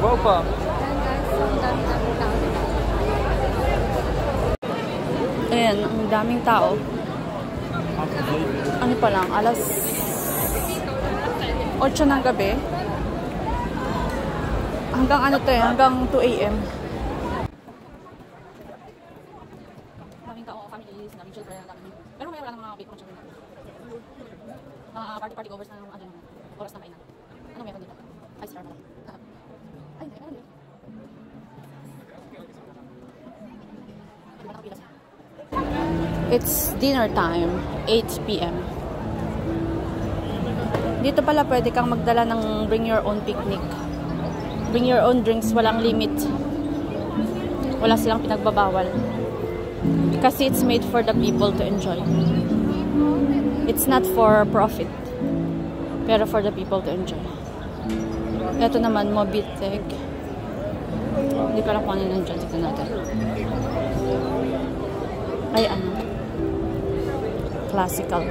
Wow pa. Ayan, ang daming tao. Ano pa lang, alas 8 ng gabi. Hanggang ano to eh, hanggang 2 AM. Daming tao, families, daming children, daming... Pero may wala ng mga people children. Mga party overs na ano, oras na kainan. Ano meron dito? Ice cream lang. Ay, meron dito. It's dinner time, 8 PM. Dito pala pwede kang magdala ng bring your own picnic. Bring your own drinks, walang limit. Wala silang pinagbabawal. Kasi it's made for the people to enjoy. It's not for profit. Pero for the people to enjoy. Ito naman, Mobitech. Hindi ko lang kung ano nandiyan. Tignan natin. Ay, ano? Classical.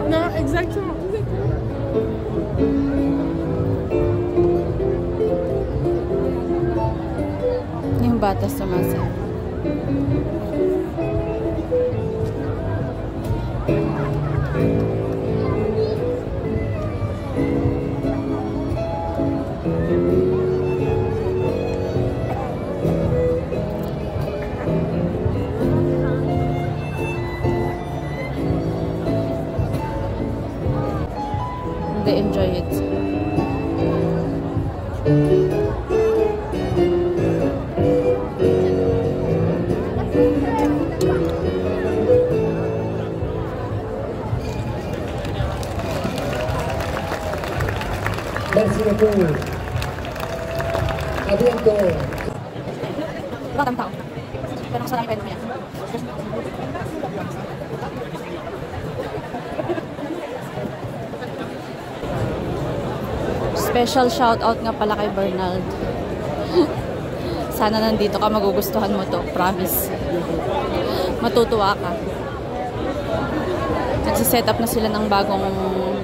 Non, exactement. Yung bata sumasayaw. They enjoy it. Merci beaucoup. À bientôt. Maraming tao. Pero kung saan namin pwede kaya. Special shoutout nga pala kay Bernald. Sana nandito ka, magugustuhan mo to. Promise. Matutuwa ka. Nagsiset up na sila ng bagong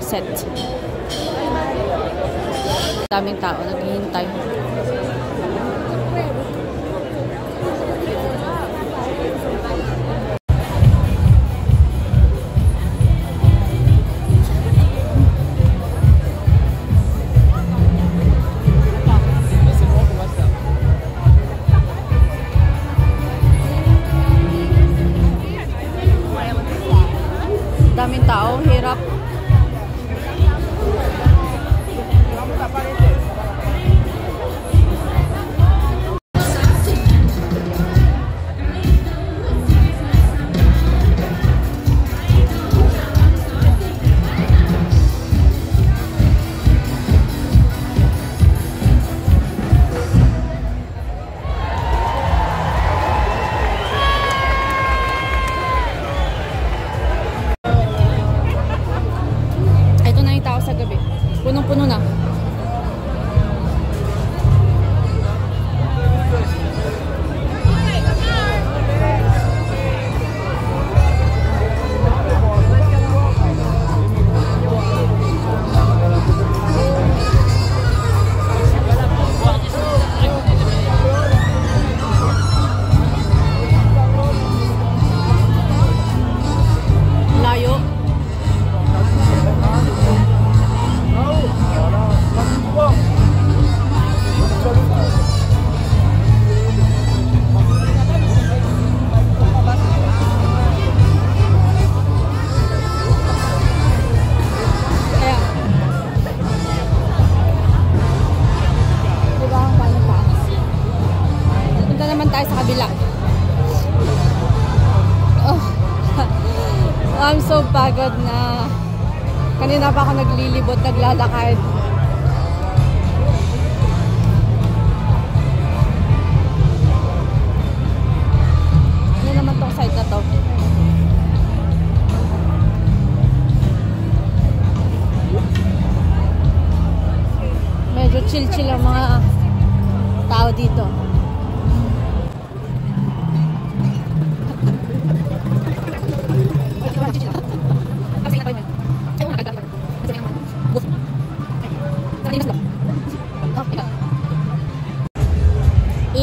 set. Daming tao, naghihintay. Daming tao, hirap. Sa gabi. Punong-puno na. Layo. I'm so pagod na. Kanina pa ako naglilibot, naglalakad.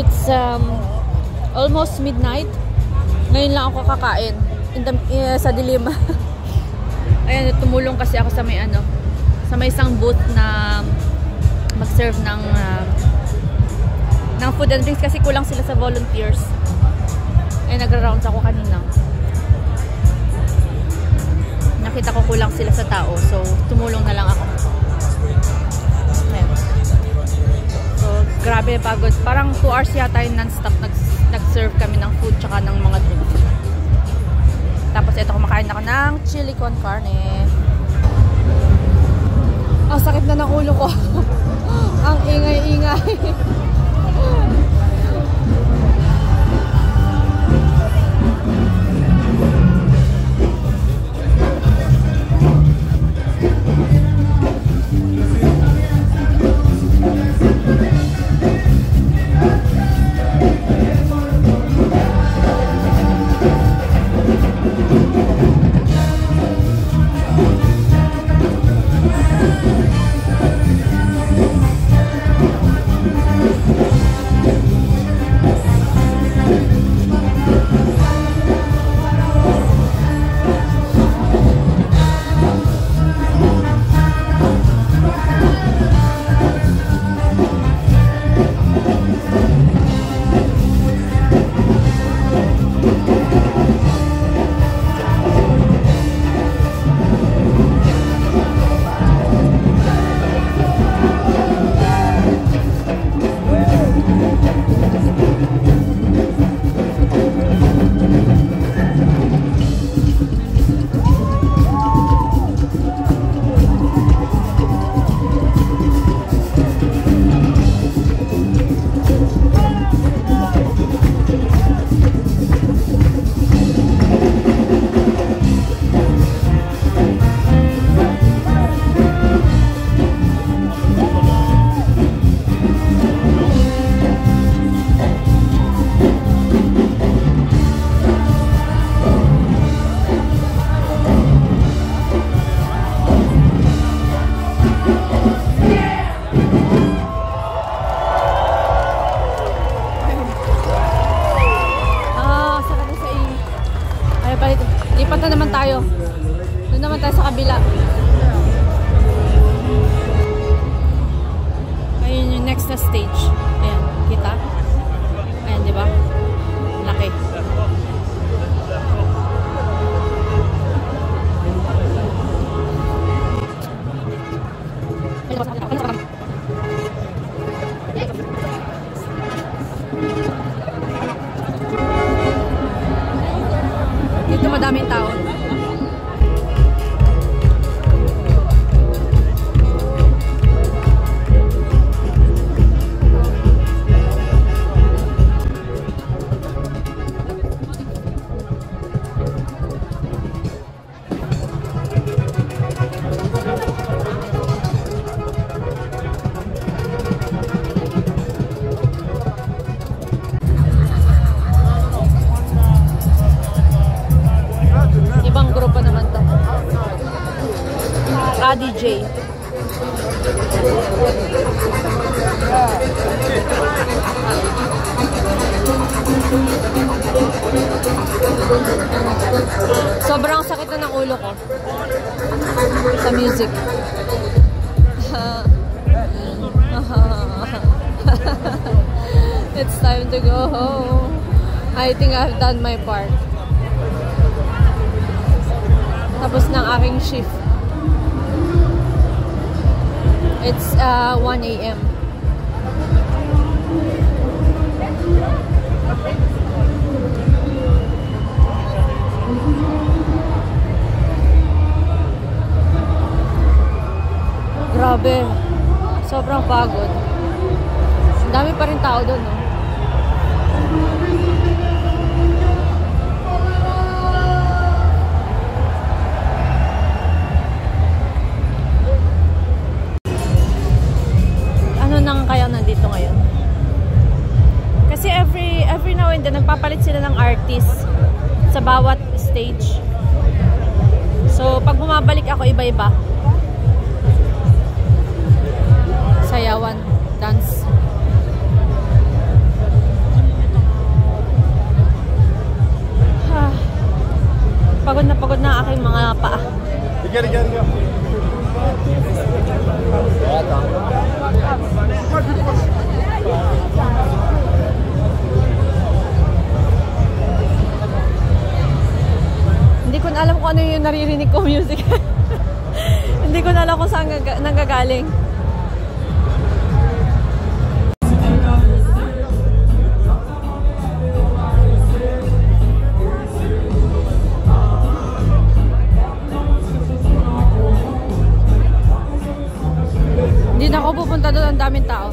It's almost midnight. Ngayon lang ako kakain sa dilim. Ayan, tumulong kasi ako sa may sa may isang booth na mag-serve ng food and drinks kasi kulang sila sa volunteers. Ay, nagra-rounds ako kanina. Nakita ko kulang sila sa tao, so tumulong na lang ako. Ayan. So, grabe pagod. Parang 2 hours yata yung non-stop nag-serve kami ng food tsaka ng mga drinks. Tapos ito, kumakain ako ng chili con carne. Ang sakit na ng ulo ko. Ang ingay-ingay. Lipat na naman tayo. Doon naman tayo sa kabila. Ayun yung next na stage. Ayan, kita? Ayan, di ba? Laki. Dito madaming tao. Ibang grupo naman to. DJ. Sobrang sakit na ng ulo ko sa music. It's time to go home. I think I've done my part. Tapos ng aking shift. It's 1 AM. Grabe. Sobrang pagod. Ang dami pa rin tao doon, no? Kaya nandito ngayon. Kasi every now and then nagpapalit sila ng artist sa bawat stage. So pag bumabalik ako, iba-iba. Sayawan, dance. kung ano yung naririnig ko music. Hindi ko na alam kung saan nanggagaling. Hindi na ako pupunta doon, ang daming tao.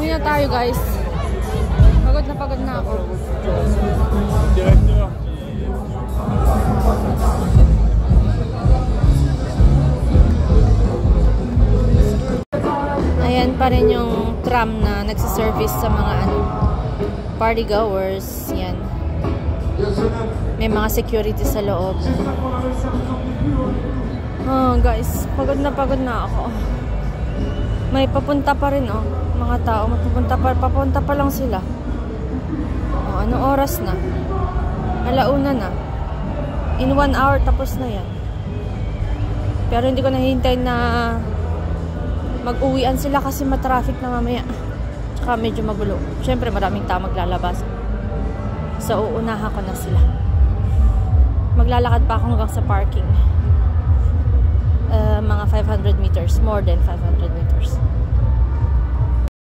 Uwi na tayo, guys. Pagod na ako. Ayan pa rin yung tram na nagsiservice sa mga party goers. Yan. May mga security sa loob. Oh, guys, pagod na ako. May papunta pa rin, oh. Mga tao, papunta pa lang sila. Oh, anong oras na? 1:00 na. In 1 hour, tapos na yan. Pero hindi ko nahihintay na mag-uwian sila kasi matraffic na mamaya. Tsaka medyo magulo. Siyempre, maraming tao maglalabas. So, uunahan ko na sila. Maglalakad pa ako hanggang sa parking. Mga 500 meters. More than 500 meters.